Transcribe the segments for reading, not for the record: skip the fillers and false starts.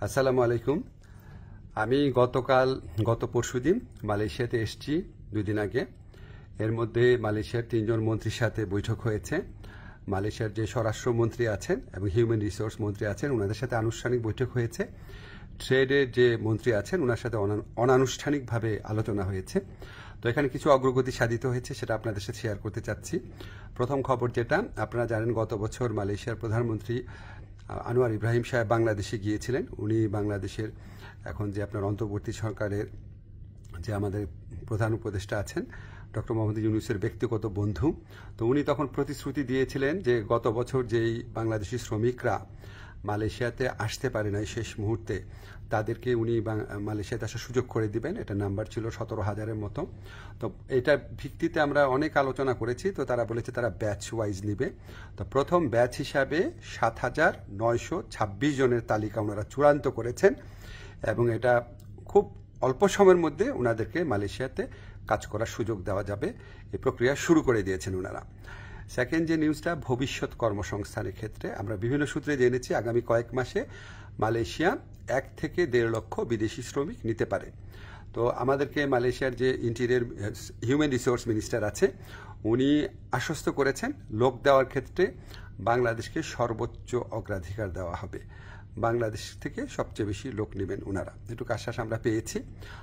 আসসালামু আলাইকুম। আমি গত পরশুদিন মালয়েশিয়াতে এসেছি 2 দিন আগে। এর মধ্যে মালয়েশিয়ার 3জন মন্ত্রীর সাথে বৈঠক হয়েছে। মালয়েশিয়ার যে স্বরাষ্ট্রমন্ত্রী আছেন এবং হিউম্যান রিসোর্স মন্ত্রী আছেন ওনাদের সাথে আনুষ্ঠানিক বৈঠক হয়েছে। ট্রেডের যে মন্ত্রী আছেন ওনার সাথে অনানুষ্ঠানিকভাবে আলোচনা হয়েছে। তো এখানে কিছু অগ্রগতি সাধিত হয়েছে, সেটা আপনাদের সাথে শেয়ার করতে চাচ্ছি। প্রথম খবর যেটা আপনারা জানেন, গত বছর মালয়েশিয়ার প্রধানমন্ত্রী আনোয়ার ইব্রাহিম সাহেব বাংলাদেশে গিয়েছিলেন। উনি বাংলাদেশের এখন যে আপনার অন্তর্বর্তী সরকারের যে আমাদের প্রধান উপদেষ্টা আছেন ডক্টর মোহাম্মদ ইউনূসের ব্যক্তিগত বন্ধু। তো উনি তখন প্রতিশ্রুতি দিয়েছিলেন যে গত বছর যেই বাংলাদেশি শ্রমিকরা মালয়েশিয়াতে আসতে পারে নাই শেষ মুহূর্তে, তাদেরকে উনি মালয়েশিয়াতে আসার সুযোগ করে দিবেন। এটা নাম্বার ছিল 17,000-এর মতো। তো এটার ভিত্তিতে আমরা অনেক আলোচনা করেছি। তো তারা বলেছে তারা ব্যাচ ওয়াইজ নিবে। তো প্রথম ব্যাচ হিসাবে 7,926 জনের তালিকা ওনারা চূড়ান্ত করেছেন এবং এটা খুব অল্প সময়ের মধ্যে ওনাদেরকে মালয়েশিয়াতে কাজ করার সুযোগ দেওয়া যাবে, এই প্রক্রিয়া শুরু করে দিয়েছেন ওনারা। সেকেন্ড যে নিউজটা, ভবিষ্যৎ কর্মসংস্থানের ক্ষেত্রে আমরা বিভিন্ন সূত্রে জেনেছি আগামী কয়েক মাসে মালয়েশিয়া 1 থেকে 1.5 লক্ষ বিদেশি শ্রমিক নিতে পারে। তো আমাদেরকে মালয়েশিয়ার যে ইন্টেরিয়র হিউম্যান রিসোর্স মিনিস্টার আছে উনি আশ্বস্ত করেছেন লোক দেওয়ার ক্ষেত্রে বাংলাদেশকে সর্বোচ্চ অগ্রাধিকার দেওয়া হবে। বাংলাদেশ থেকে সবচেয়ে বেশি লোক নেবেন ওনারা, এটুকু আশ্বাস আমরা পেয়েছি।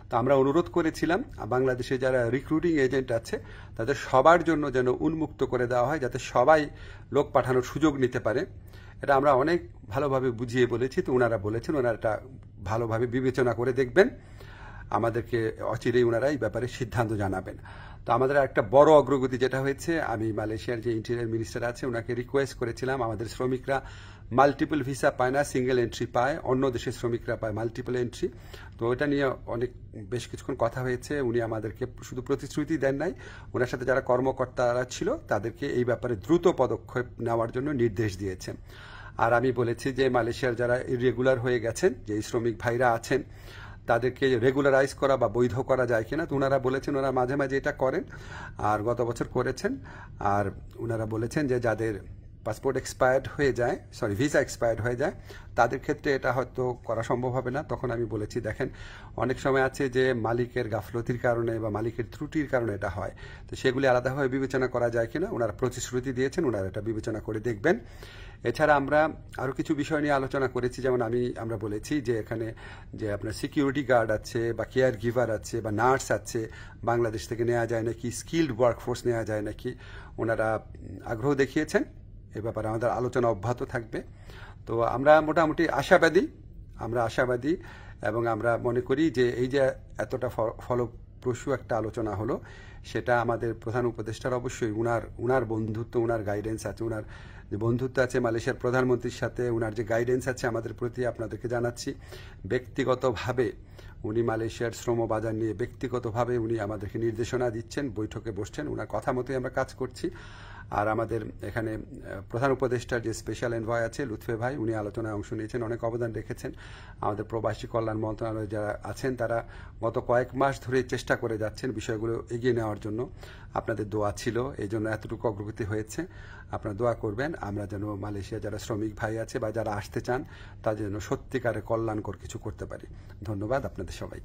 তো আমরা অনুরোধ করেছিলাম বাংলাদেশে যারা রিক্রুটিং এজেন্ট আছে তাদের সবার জন্য যেন উন্মুক্ত করে দেওয়া হয়, যাতে সবাই লোক পাঠানোর সুযোগ নিতে পারে। এটা আমরা অনেক ভালোভাবে বুঝিয়ে বলেছি। তো ওনারা বলেছেন ওনারা এটা ভালোভাবে বিবেচনা করে দেখবেন, আমাদেরকে অচিরেই ওনারা এই ব্যাপারে সিদ্ধান্ত জানাবেন। তো আমাদের একটা বড় অগ্রগতি যেটা হয়েছে, আমি মালয়েশিয়ার যে ইন্টেরিয়র মিনিস্টার আছে ওনাকে রিকোয়েস্ট করেছিলাম, আমাদের শ্রমিকরা মাল্টিপল ভিসা পায় না, সিঙ্গেল এন্ট্রি পায়, অন্য দেশের শ্রমিকরা পায় মাল্টিপল এন্ট্রি। তো এটা নিয়ে বেশ কিছুক্ষণ কথা হয়েছে। উনি আমাদেরকে শুধু প্রতিশ্রুতি দেন নাই, ওনার সাথে যারা কর্মকর্তারা ছিল তাদেরকে এই ব্যাপারে দ্রুত পদক্ষেপ নেওয়ার জন্য নির্দেশ দিয়েছেন। আর আমি বলেছি যে মালয়েশিয়ার যারা ইরেগুলার হয়ে গেছেন, যে শ্রমিক ভাইরা আছেন তাদেরকে রেগুলারাইজ করা বা বৈধ করা যায় কিনা। তো ওনারা বলেছেন ওনারা মাঝে মাঝে এটা করেন, আর গত বছর করেছেন। আর ওনারা বলেছেন যে যাদের পাসপোর্ট এক্সপায়ার্ড হয়ে যায়, ভিসা এক্সপায়ার্ড হয়ে যায়, তাদের ক্ষেত্রে এটা হয়তো করা সম্ভব হবে না। তখন আমি বলেছি দেখেন অনেক সময় আছে যে মালিকের গাফলতির কারণে বা মালিকের ত্রুটির কারণে এটা হয়, তো সেগুলি আলাদাভাবে বিবেচনা করা যায় কিনা ওনারা প্রতিশ্রুতি দিয়েছেন, ওনারা এটা বিবেচনা করে দেখবেন। এছাড়া আমরা আরও কিছু বিষয় নিয়ে আলোচনা করেছি, যেমন আমরা বলেছি যে এখানে যে আপনার সিকিউরিটি গার্ড আছে বা কেয়ার গিভার আছে বা নার্স আছে, বাংলাদেশ থেকে নেওয়া যায় নাকি, স্কিল্ড ওয়ার্কফোর্স নেওয়া যায় নাকি। ওনারা আগ্রহ দেখিয়েছেন, এ ব্যাপারে আমাদের আলোচনা অব্যাহত থাকবে। তো আমরা মোটামুটি আশাবাদী এবং আমরা মনে করি যে এই যে এতটা ফলপ্রসূ একটা আলোচনা হলো, সেটা আমাদের প্রধান উপদেষ্টার অবশ্যই উনার বন্ধুত্ব, উনার গাইডেন্স আছে, উনার যে বন্ধুত্ব আছে মালয়েশিয়ার প্রধানমন্ত্রীর সাথে, উনার যে গাইডেন্স আছে আমাদের প্রতি, আপনাদেরকে জানাচ্ছি ব্যক্তিগতভাবে উনি মালয়েশিয়ার শ্রম বাজার নিয়ে ব্যক্তিগতভাবে উনি আমাদেরকে নির্দেশনা দিচ্ছেন, বৈঠকে বসছেন, ওনার কথা মতোই আমরা কাজ করছি। আর আমাদের এখানে প্রধান উপদেষ্টার যে স্পেশাল এনভয় আছে লুৎফে ভাই, উনি আলোচনায় অংশ নিয়েছেন, অনেক অবদান রেখেছেন। আমাদের প্রবাসী কল্যাণ মন্ত্রণালয়ে যারা আছেন তারা গত কয়েক মাস ধরে চেষ্টা করে যাচ্ছেন বিষয়গুলো এগিয়ে নেওয়ার জন্য। আপনাদের দোয়া ছিল, এই জন্য এতটুকু অগ্রগতি হয়েছে। আপনারা দোয়া করবেন আমরা যেন মালয়েশিয়া যারা শ্রমিক ভাই আছে বা যারা আসতে চান তাদের জন্য সত্যিকারের কল্যাণকর কিছু করতে পারি। ধন্যবাদ আপনাদের সবাই।